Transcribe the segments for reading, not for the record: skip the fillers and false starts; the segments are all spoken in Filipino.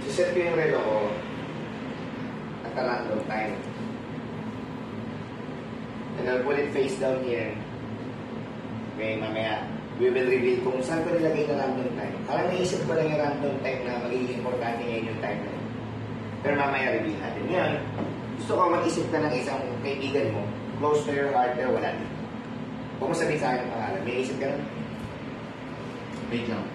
Siset ko yung relo ko at a random time. And I'll put it face down here. Okay, mamaya, we will reveal kung saan ko nilagay na random time. Parang naisip ko lang yung random time na magiging importante ngayon yung time na yun. Pero mamaya reveal natin. Ngayon, gusto ko mag-isip ka ng isang kaibigan mo, close to your heart, pero wala na. Huwag mo sabihin sa akin ang pangalan. May isip ka na? Wait lang.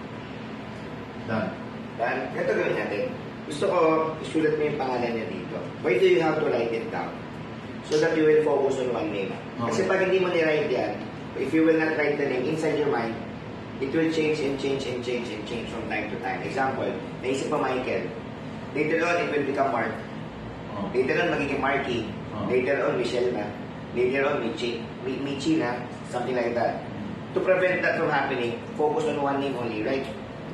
Done. Done? Ganito gawin natin. Gusto ko, isulat mo yung pangalan niya dito. Why do you have to write it down? So that you will focus on one name. Okay. Kasi pag hindi mo ni-write yan, if you will not write the name inside your mind, it will change and change and change and change from time to time. Example, naisip mo Michael. Later on, it will become Mark. Oh. Later on, magiging Marky. Oh. Later on, Michelle na. Later on, Michi na. Something like that. To prevent that from happening, focus on one name only, right?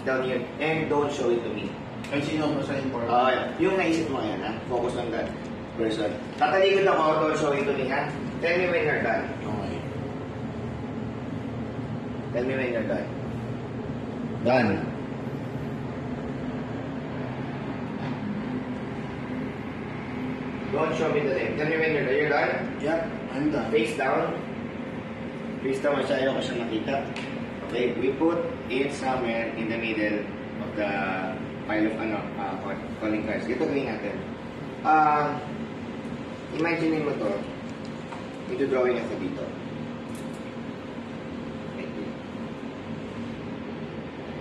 Down here. And don't show it to me. Ay, sino mo sa important? Yung naisip mo yan, ha? Focus on that person. Tatalikod ako, don't show it to me, ha? Tell me when you're done. Okay. Tell me when you're done. Done. Don't show me the name. Tell me when you're done. You're done? Yep, I'm done. Face down. Face down, masyado ko siya makita. Okay, we put it somewhere in the middle of the pile of calling cards. Ito gawin natin. Imagine mo to. Ito drawing ako dito.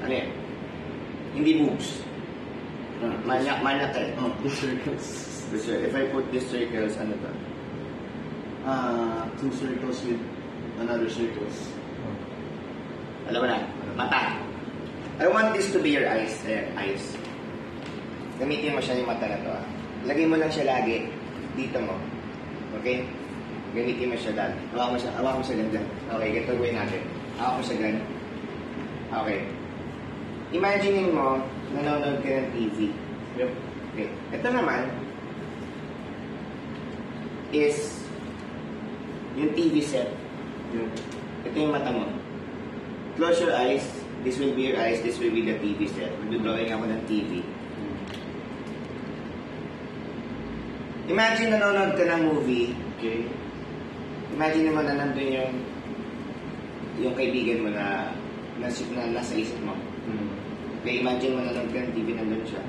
Ano yan? Hindi boobs. Manyak eh. Oh, the circles. If I put these circles, ano to? Two circles with another circles. Alam mo na, mata. I want this to be your eyes. Eyes. Gamitin mo siya yung mata na to. Lagay mo lang siya lagi. Dito mo. Okay? Gamitin mo siya dyan. Hawak mo siya ganyan. Okay, ganito gawin natin. Hawak mo siya ganyan. Okay. Imagine mo, nanonood ka ng TV. Yep. Okay. Ito naman is yung TV set. Ito yung mata mo. Close your eyes. This will be your eyes. This will be the TV set. Mag-drawing ako ng TV. Imagine nanonood ka ng movie. Okay. Imagine naman na nandun yung kaibigan mo na nasa isip mo. Okay, imagine mo nanonood ka ng TV, nandun siya.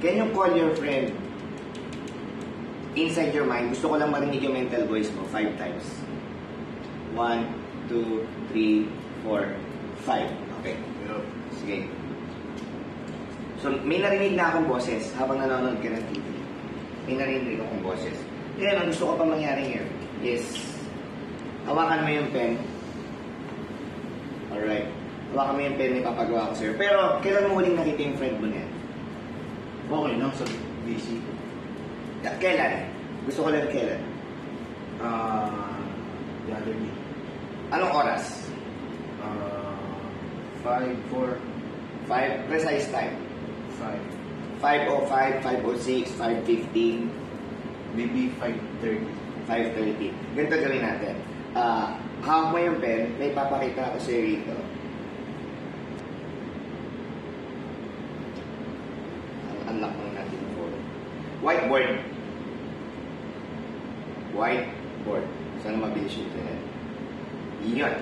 Can you call your friend inside your mind? Gusto ko lang marinig yung mental voice mo 5 times. 1, 2, 3, 4, 5. Okay. Sige. So, may narinig na akong boses habang nanonood ka ng TV. May narinig akong boses. Kaya ang gusto ko pa mangyari here is hawakan mo yung pen. Alright. Hawakan mo yung pen, may papagawa ko sa'yo. Pero, kailan mo huling nakita yung friend mo na yan? Okay, no? So, busy. Kailan? Gusto ko lang kailan. The other day. Anong oras? 5, 4, 5, precise time. 5. 5:05, 5:06, 5:15, Maybe 5:30. 5:30. Ganito gawin natin. Hawak mo yung pen, may papakita ako sa'yo rito. Unlock mo natin yung phone. Whiteboard. Whiteboard. Sana mabilis yung internet. Yun.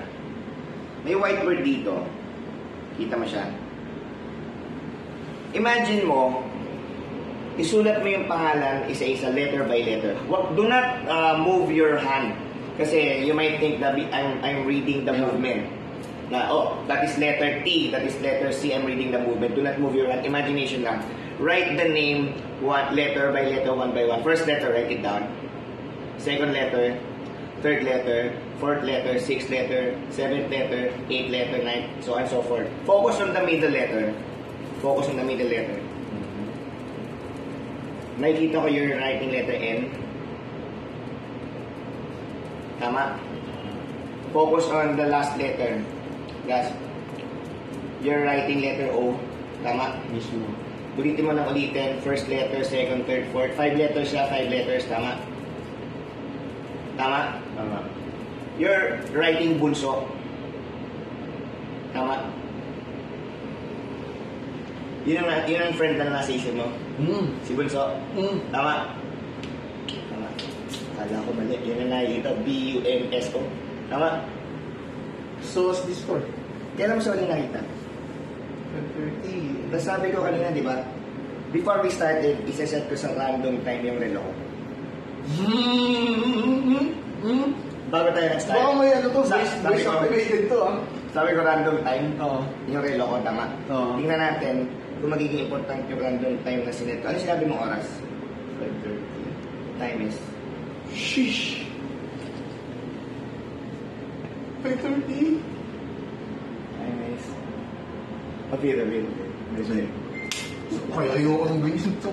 May whiteboard dito. Kita mo siya? Imagine mo, isulat mo yung pangalan isa-isa, letter by letter. Do not move your hand. Kasi you might think that I'm reading the movement. Na, that is letter T, that is letter C, I'm reading the movement. Do not move your hand. Imagination lang. Write the name letter by letter, one by one. First letter, write it down. Second letter, third letter, fourth letter, sixth letter, seventh letter, eighth letter, ninth, so on and so forth. Focus on the middle letter. Focus on the middle letter. Nakikita ko you're writing letter N. Tama? Focus on the last letter. Last. You're writing letter O. Tama? Mismo. Ulitin mo lang ulitin. First letter, second, third, fourth. 5 letters siya, 5 letters. Tama? Tama? Tama. You're writing bunso. Tama? Yun ang friend na nasa isip mo. Si Bunso. Tama. Tama. Kala ko mali. Yun ang nakikita. B-U-N-S-O. Tama. So, what's this for? Kailan mo siya ulit nakita? 5:30. Tapos sabi ko kanina, di ba? Before we started, isa-set ko sa random time yung relo ko. Bago tayo nag-start. Baka may ano to, Sa- voice activated to ah. Sabi ko random time. Oo. Yung relo ko, tama. Oo. Tingnan natin kung magiging important yung random time na sinet ko. Ano sinabi mong oras? 5:30. Time is? Sheesh! 5:30? Time is? Appear. Kaya ayoko ng ganyan to.